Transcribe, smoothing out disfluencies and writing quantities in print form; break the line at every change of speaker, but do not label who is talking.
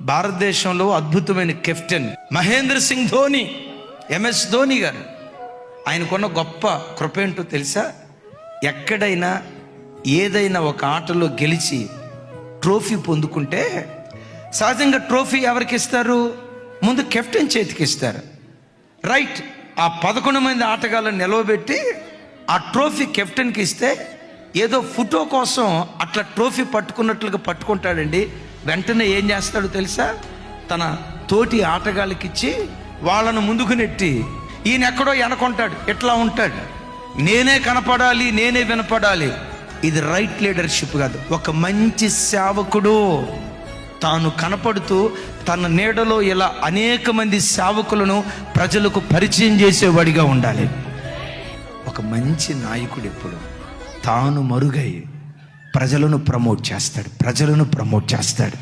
భారతదేశంలో అద్భుతమైన captain Mahindra Singh Dhoni, MS Dhoni గారు. ఆయనకున్న గొప్ప కృప ఏంటో తెలుసా? ఎక్కడైనా ఏదైనా ఒక ఆటలో గెలిచి ట్రోఫీ పొందుకుంటే సహజంగా ట్రోఫీ ఎవరికి ఇస్తారు? ముందు కెప్టెన్ చేతికి ఇస్తారు, రైట్? ఆ 11 మంది ఆటగాళ్ళని నిలవబెట్టి ఆ ట్రోఫీ కెప్టెన్కి ఇస్తే ఏదో ఫోటో కోసం అట్లా ట్రోఫీ పట్టుకున్నట్లుగా పట్టుకుంటాడండి. వెంటనే ఏం చేస్తాడో తెలుసా? తన తోటి ఆటగాళ్ళకి ఇచ్చి వాళ్ళను ముందుకు నెట్టి ఈయన ఎక్కడో వెనకుంటాడు, ఎట్లా ఉంటాడు, నేనే కనపడాలి, నేనే వినపడాలి. ఇది రైట్ లీడర్షిప్ కాదు. ఒక మంచి సేవకుడు తాను కనపడుతూ తన నీడలో ఇలా అనేక మంది సేవకులను ప్రజలకు పరిచయం చేసేవాడిగా ఉండాలి. ఒక మంచి నాయకుడు ఎప్పుడు తాను మరుగై ప్రజలను ప్రమోట్ చేస్తాడు.